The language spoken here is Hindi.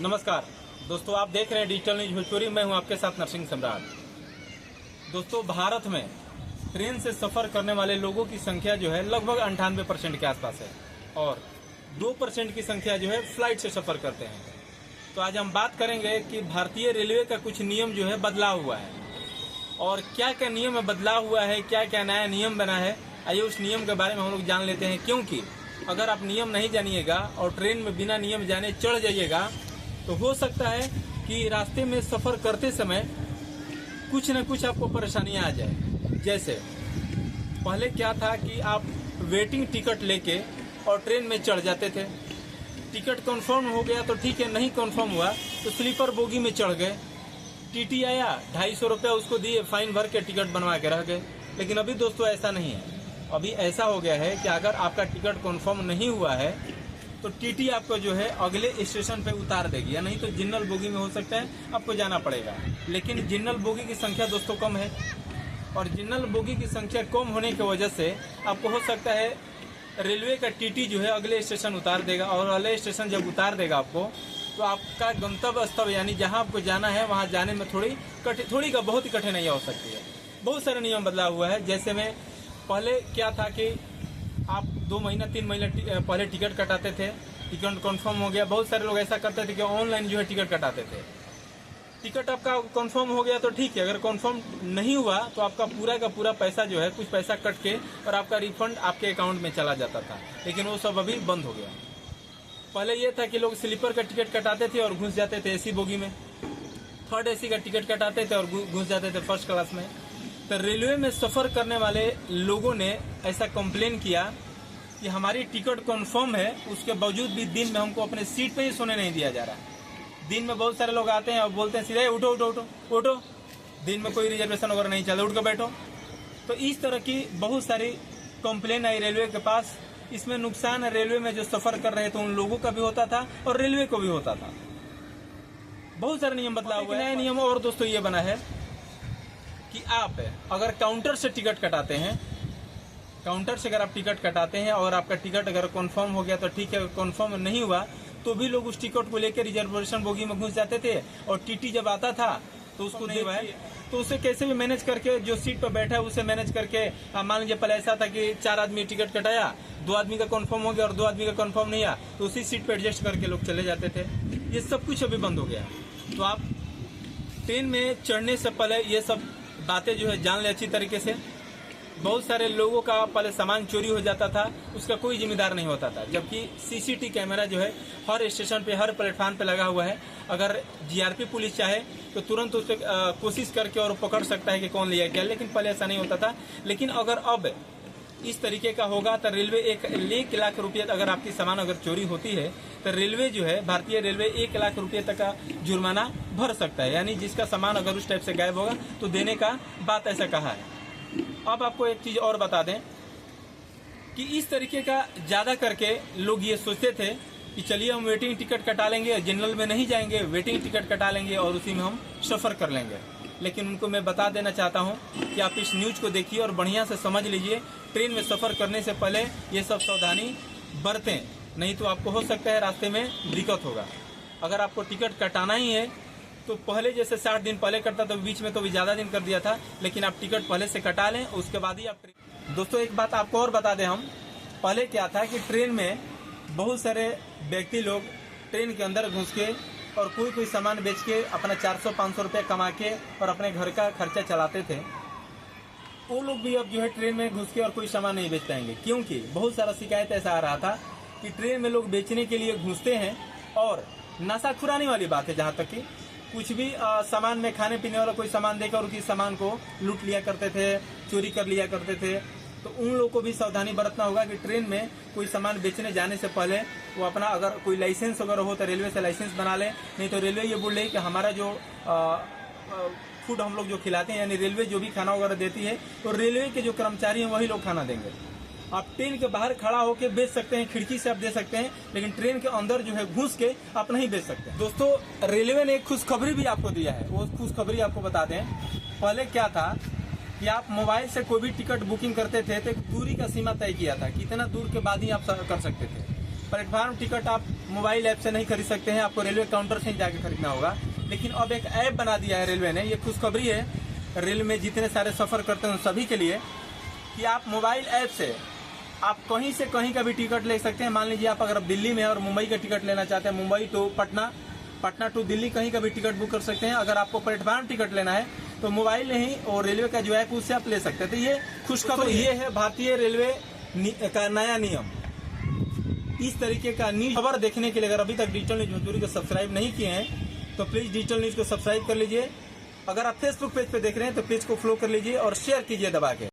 नमस्कार दोस्तों, आप देख रहे हैं डिजिटल न्यूज भोजपुरी। मैं हूं आपके साथ नरसिंह सम्राट। दोस्तों, भारत में ट्रेन से सफर करने वाले लोगों की संख्या जो है लगभग 98% के आसपास है और 2% की संख्या जो है फ्लाइट से सफर करते हैं। तो आज हम बात करेंगे कि भारतीय रेलवे का कुछ नियम जो है बदलाव हुआ है और क्या क्या नियम में बदलाव हुआ है, क्या क्या नया नियम बना है। आइए उस नियम के बारे में हम लोग जान लेते हैं, क्योंकि अगर आप नियम नहीं जानिएगा और ट्रेन में बिना नियम जाने चढ़ जाइएगा तो हो सकता है कि रास्ते में सफर करते समय कुछ न कुछ आपको परेशानियां आ जाए। जैसे पहले क्या था कि आप वेटिंग टिकट लेके और ट्रेन में चढ़ जाते थे। टिकट कंफर्म हो गया तो ठीक है, नहीं कंफर्म हुआ तो स्लीपर बोगी में चढ़ गए। टीटी आया, 250 रुपया उसको दिए, फाइन भर के टिकट बनवा के रह गए। लेकिन अभी दोस्तों ऐसा नहीं है। अभी ऐसा हो गया है कि अगर आपका टिकट कंफर्म नहीं हुआ है तो टीटी आपको जो है अगले स्टेशन पे उतार देगी, या नहीं तो जनरल बोगी में हो सकता है आपको जाना पड़ेगा। लेकिन जनरल बोगी की संख्या दोस्तों कम है और जनरल बोगी की संख्या कम होने की वजह से आपको हो सकता है रेलवे का टीटी जो है अगले स्टेशन उतार देगा और अगले स्टेशन जब उतार देगा आपको तो आपका गंतव्य स्थल यानी जहां आपको जाना है वहां जाने में बहुत ही कठिनाई हो सकती है। बहुत सारे नियम बदला हुआ है। जैसे में पहले क्या था कि आप 2 महीना 3 महीना पहले टिकट कटाते थे, टिकट कंफर्म हो गया। बहुत सारे लोग ऐसा करते थे कि ऑनलाइन जो है टिकट कटाते थे। टिकट आपका कंफर्म हो गया तो ठीक है, अगर कंफर्म नहीं हुआ तो आपका पूरा का पूरा पैसा जो है कुछ पैसा कट के और आपका रिफंड आपके अकाउंट में चला जाता था। लेकिन वो सब अभी बंद हो गया। पहले ये था कि लोग स्लीपर का टिकट कटाते थे और घुस जाते थे एसी बोगी में, थर्ड एसी का टिकट कटाते थे और घुस जाते थे फर्स्ट क्लास में। तो रेलवे में सफर करने वाले लोगों ने ऐसा कंप्लेन किया कि हमारी टिकट कंफर्म है, उसके बावजूद भी दिन में हमको अपने सीट पे ही सोने नहीं दिया जा रहा। दिन में बहुत सारे लोग आते हैं और बोलते हैं सीधे उठो उठो उठो उठो, दिन में कोई रिजर्वेशन वगैरह नहीं चलता, उठ कर बैठो। तो इस तरह की बहुत सारी कंप्लेन आई रेलवे के पास। इसमें नुकसान रेलवे में जो सफर कर रहे थे उन लोगों का भी होता था और रेलवे को भी होता था। बहुत सारे नियम बदलाव हुए। नया नियम और दोस्तों ये बना है कि आप अगर काउंटर से टिकट कटाते हैं, काउंटर से अगर आप टिकट कटाते हैं और आपका टिकट अगर कंफर्म हो गया तो ठीक है, कंफर्म नहीं हुआ तो भी लोग उस टिकट को लेकर रिजर्वेशन बोगी में घुस जाते थे और टीटी जब आता था तो उसको तो उसे कैसे भी मैनेज करके जो सीट पर बैठा है उसे मैनेज करके, मान लीजिए पहले ऐसा था कि 4 आदमी टिकट कटाया, 2 आदमी का कंफर्म हो गया और 2 आदमी का कंफर्म नहीं आया तो उसी सीट पर एडजस्ट करके लोग चले जाते थे। ये सब कुछ अभी बंद हो गया। तो आप ट्रेन में चढ़ने से पहले ये सब बातें जो है जान ले अच्छी तरीके से। बहुत सारे लोगों का पहले सामान चोरी हो जाता था, उसका कोई जिम्मेदार नहीं होता था, जबकि सीसीटीवी कैमरा जो है हर स्टेशन पे हर प्लेटफॉर्म पे लगा हुआ है। अगर जीआरपी पुलिस चाहे तो तुरंत उसे कोशिश करके और पकड़ सकता है कि कौन लिया क्या। लेकिन पहले ऐसा नहीं होता था। लेकिन अगर अब इस तरीके का होगा तो रेलवे 1 लाख रुपये, अगर आपकी सामान अगर चोरी होती है तो रेलवे जो है भारतीय रेलवे 1 लाख रुपये तक का जुर्माना भर सकता है। यानी जिसका सामान अगर उस टाइप से गायब होगा तो देने का बात ऐसा कहा है। अब आपको एक चीज और बता दें कि इस तरीके का ज्यादा करके लोग ये सोचते थे कि चलिए हम वेटिंग टिकट कटा लेंगे, जनरल में नहीं जाएंगे, वेटिंग टिकट कटा लेंगे और उसी में हम सफर कर लेंगे। लेकिन उनको मैं बता देना चाहता हूं कि आप इस न्यूज को देखिए और बढ़िया से समझ लीजिए। ट्रेन में सफर करने से पहले ये सब सावधानी बरतें, नहीं तो आपको हो सकता है रास्ते में दिक्कत होगा। अगर आपको टिकट कटाना ही है तो पहले जैसे 60 दिन पहले कटता तो बीच में तो भी ज्यादा दिन कर दिया था, लेकिन आप टिकट पहले से कटा लें, उसके बाद ही आप। दोस्तों एक बात आपको और बता दें, हम पहले क्या था कि ट्रेन में बहुत सारे व्यक्ति लोग ट्रेन के अंदर घुस के और कोई सामान बेच के अपना 400-500 रुपये कमा के और अपने घर का खर्चा चलाते थे। वो लोग भी अब जो है ट्रेन में घुस के और कोई सामान नहीं बेच पाएंगे, क्योंकि बहुत सारा शिकायत ऐसा आ रहा था कि ट्रेन में लोग बेचने के लिए घुसते हैं और नशाखुरानी वाली बात है, जहाँ तक कि कुछ भी सामान में खाने पीने वाला कोई सामान देकर उसी सामान को लूट लिया करते थे, चोरी कर लिया करते थे। तो उन लोगों को भी सावधानी बरतना होगा कि ट्रेन में कोई सामान बेचने जाने से पहले वो अपना अगर कोई लाइसेंस वगैरह हो तो रेलवे से लाइसेंस बना ले। नहीं तो रेलवे ये बोल रही है कि हमारा जो फूड हम लोग जो खिलाते हैं, यानी रेलवे जो भी खाना वगैरह देती है तो रेलवे के जो कर्मचारी हैं वही लोग खाना देंगे। आप ट्रेन के बाहर खड़ा होकर बेच सकते हैं, खिड़की से आप दे सकते हैं, लेकिन ट्रेन के अंदर जो है घुस के आप नहीं बेच सकते। दोस्तों रेलवे ने एक खुशखबरी भी आपको दिया है, वो खुशखबरी आपको बता दें। पहले क्या था कि आप मोबाइल से कोई भी टिकट बुकिंग करते थे तो एक दूरी का सीमा तय किया था, कितना दूर के बाद ही आप कर सकते थे। प्लेटफार्म टिकट आप मोबाइल ऐप से नहीं खरीद सकते हैं, आपको रेलवे काउंटर से ही जाके खरीदना होगा। लेकिन अब एक ऐप बना दिया है रेलवे ने, ये खुशखबरी है रेल में जितने सारे सफर करते हैं उन सभी के लिए, कि आप मोबाइल ऐप से आप कहीं से कहीं का भी टिकट ले सकते हैं। मान लीजिए आप अगर दिल्ली में और मुंबई का टिकट लेना चाहते हैं, मुंबई टू पटना, पटना टू दिल्ली, कहीं का भी टिकट बुक कर सकते हैं। अगर आपको प्लेटफार्म टिकट लेना है तो मोबाइल में ही और रेलवे का जो ऐप उससे आप ले सकते हैं। तो ये खुशखबरी, ये है भारतीय रेलवे का नया नियम। इस तरीके का न्यूज खबर देखने के लिए अगर अभी तक डिजिटल न्यूज भोजपुरी को सब्सक्राइब नहीं किए हैं तो प्लीज डिजिटल न्यूज को सब्सक्राइब कर लीजिए। अगर आप फेसबुक पेज पे देख रहे हैं तो पेज को फॉलो कर लीजिए और शेयर कीजिए दबा के।